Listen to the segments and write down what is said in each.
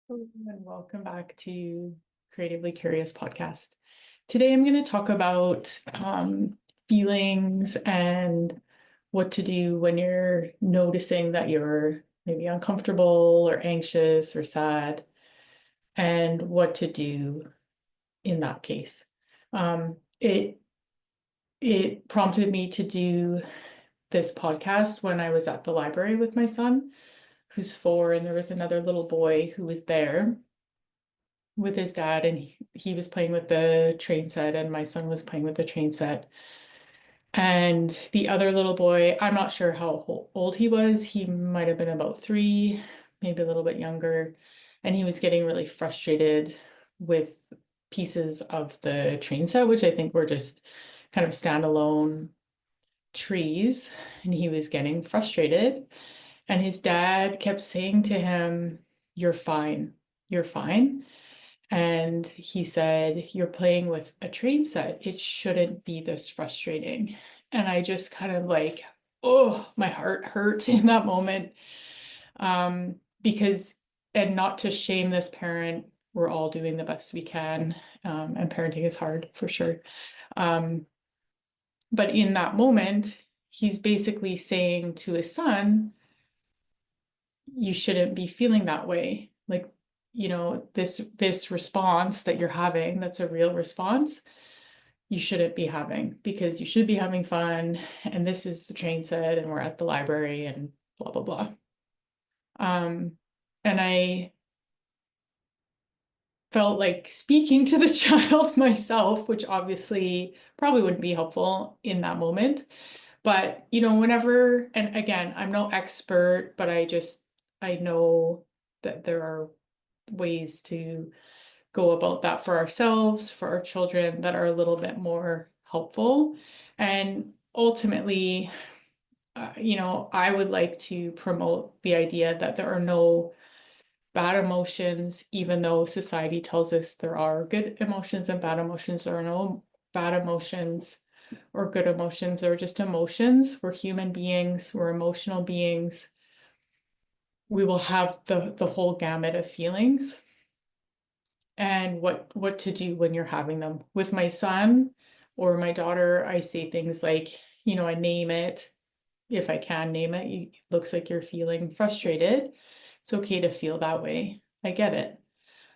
Hello, and welcome back to Creatively Curious podcast. Today I'm going to talk about feelings and what to do when you're noticing that you're maybe uncomfortable or anxious or sad, and what to do in that case. It prompted me to do this podcast when I was at the library with my son, who's 4, and there was another little boy who was there with his dad, and he was playing with the train set and my son was playing with the train set. And the other little boy, I'm not sure how old he was. He might have been about 3, maybe a little bit younger. And he was getting really frustrated with pieces of the train set, which I think were just kind of standalone trees. And he was getting frustrated. And his dad kept saying to him, "You're fine. You're fine." And he said, "You're playing with a train set. It shouldn't be this frustrating." And I just kind of like, oh, my heart hurt in that moment. Because, and not to shame this parent, we're all doing the best we can. And parenting is hard for sure. Um, but in that moment, he's basically saying to his son, "You shouldn't be feeling that way. Like, this response that you're having, that's a real response, you shouldn't be having, because you should be having fun, and this is the train set, and we're at the library, and blah blah blah." And I felt like speaking to the child myself, which obviously probably wouldn't be helpful in that moment. But whenever, and again, I'm no expert, but I know that there are ways to go about that for ourselves, for our children, that are a little bit more helpful. And ultimately, I would like to promote the idea that there are no bad emotions, even though society tells us there are good emotions and bad emotions. There are no bad emotions or good emotions. They're just emotions. We're human beings, we're emotional beings. We will have the whole gamut of feelings, and what to do when you're having them. With my son or my daughter, I say things like, I name it. If I can name it, it looks like you're feeling frustrated. It's okay to feel that way. I get it.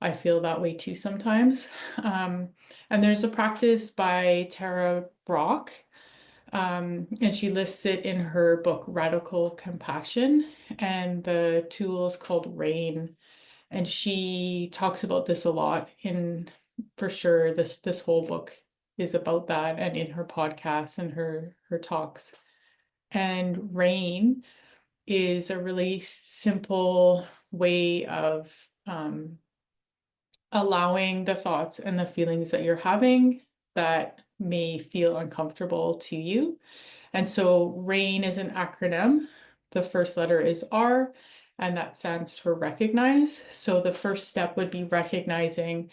I feel that way too sometimes. Um, and there's a practice by Tara Brach, and she lists it in her book, Radical Compassion, and the tool is called RAIN. And she talks about this a lot in, for sure, this whole book is about that, and in her podcasts and her talks. And RAIN is a really simple way of allowing the thoughts and the feelings that you're having that may feel uncomfortable to you. And so RAIN is an acronym. The first letter is R, and that stands for recognize. So the first step would be recognizing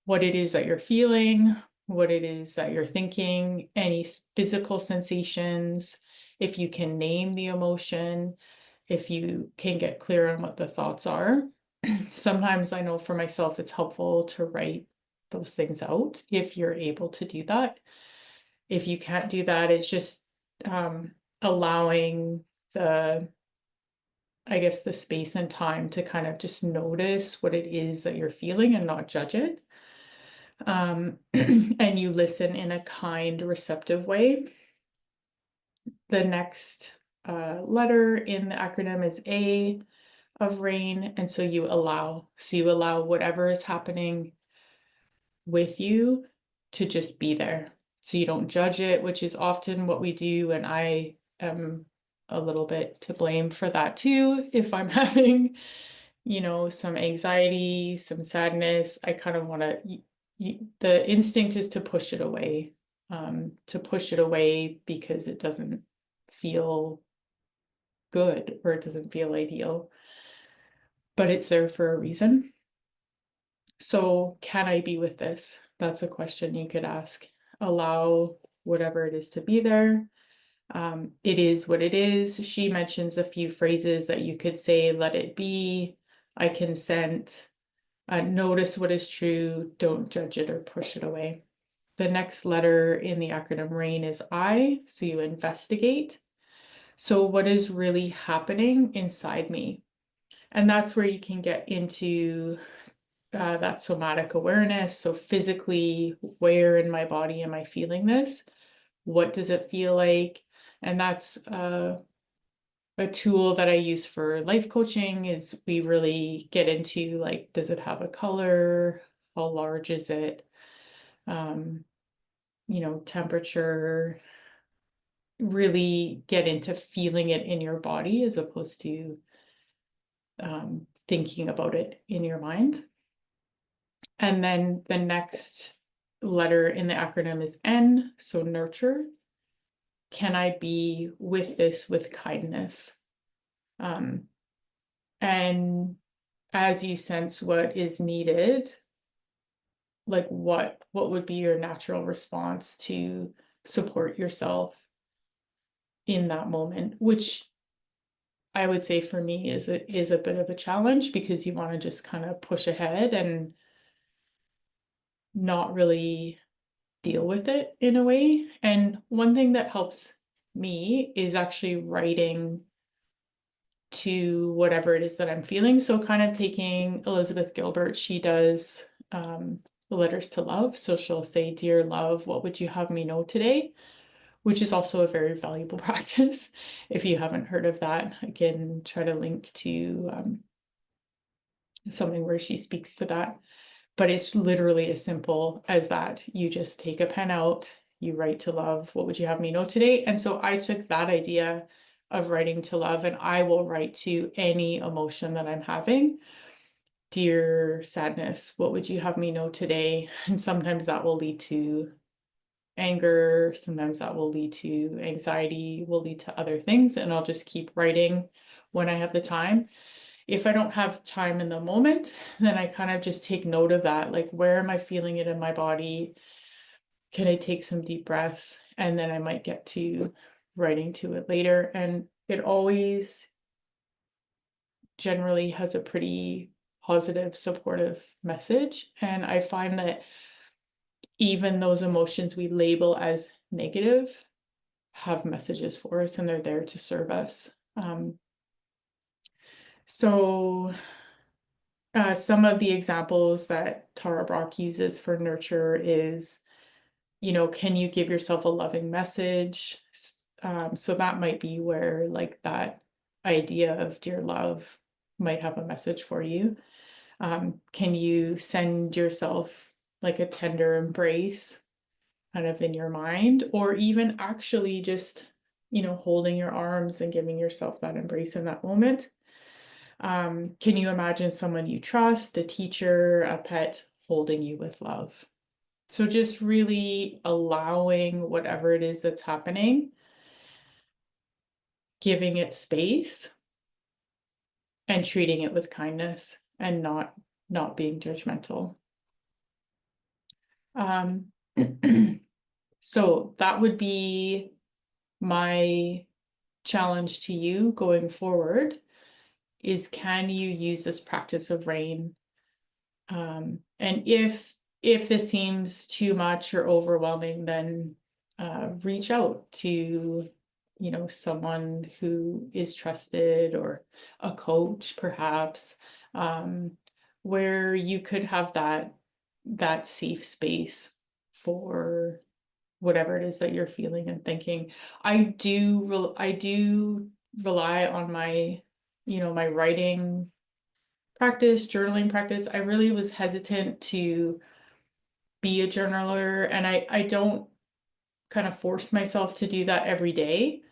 what it is that you're feeling, what it is that you're thinking, any physical sensations, if you can name the emotion, if you can get clear on what the thoughts are. Sometimes I know for myself it's helpful to write those things out if you're able to do that. If you can't do that, it's just allowing the, I guess, the space and time to kind of just notice what it is that you're feeling and not judge it. And you listen in a kind, receptive way. The next letter in the acronym is A, of RAIN, and so you allow. So you allow whatever is happening with you to just be there. So you don't judge it, which is often what we do, and I am a little bit to blame for that too. If I'm having, some anxiety, some sadness, I kind of want to, the instinct is to push it away, because it doesn't feel good, or it doesn't feel ideal, but it's there for a reason. So, can I be with this? That's a question you could ask. Allow whatever it is to be there. It is what it is. She mentions a few phrases that you could say: let it be, I consent, notice what is true, don't judge it or push it away. The next letter in the acronym RAIN is I, so you investigate. So what is really happening inside me? And that's where you can get into that somatic awareness. So physically, where in my body am I feeling this? What does it feel like? And that's a tool that I use for life coaching is we really get into like, does it have a color? How large is it? Temperature, really get into feeling it in your body as opposed to thinking about it in your mind. And then the next letter in the acronym is N, so nurture. Can I be with this with kindness? And as you sense what is needed, like what would be your natural response to support yourself in that moment, which I would say for me is a bit of a challenge because you want to just kind of push ahead and not really deal with it in a way. And one thing that helps me is actually writing to whatever it is that I'm feeling. So kind of taking Elizabeth Gilbert, she does letters to love. So she'll say, "Dear love, what would you have me know today?" Which is also a very valuable practice. If you haven't heard of that, I can try to link to something where she speaks to that. But it's literally as simple as that. You just take a pen out, you write to love, what would you have me know today? And so I took that idea of writing to love and I will write to any emotion that I'm having. Dear sadness, what would you have me know today? And sometimes that will lead to anger, sometimes that will lead to anxiety, will lead to other things, and I'll just keep writing when I have the time. If I don't have time in the moment, then I kind of just take note of that, like where am I feeling it in my body? Can I take some deep breaths? And then I might get to writing to it later. And it always generally has a pretty positive, supportive message. And I find that even those emotions we label as negative have messages for us and they're there to serve us. So some of the examples that Tara Brach uses for nurture is, can you give yourself a loving message? So that might be where like that idea of dear love might have a message for you. Can you send yourself like a tender embrace kind of in your mind, or even actually just, holding your arms and giving yourself that embrace in that moment? Can you imagine someone you trust, a teacher, a pet, holding you with love? So just really allowing whatever it is that's happening, giving it space and treating it with kindness and not being judgmental. Um, so that would be my challenge to you going forward is, can you use this practice of RAIN? And if this seems too much or overwhelming, then reach out to, someone who is trusted, or a coach perhaps, where you could have that safe space for whatever it is that you're feeling and thinking. I do rely on my, my writing practice, journaling practice. I really was hesitant to be a journaler, and I don't kind of force myself to do that every day.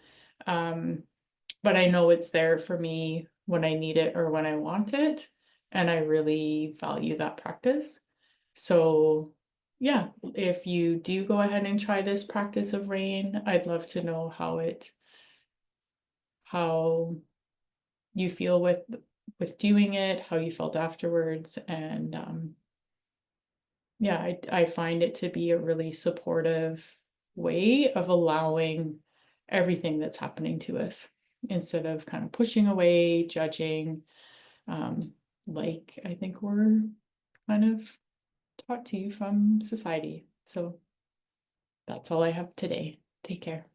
But I know it's there for me when I need it or when I want it, and I really value that practice. So yeah, if you do go ahead and try this practice of RAIN, I'd love to know how you feel with doing it, how you felt afterwards. And yeah, I find it to be a really supportive way of allowing everything that's happening to us instead of kind of pushing away, judging. like I think we're kind of taught to from society. So that's all I have today. Take care.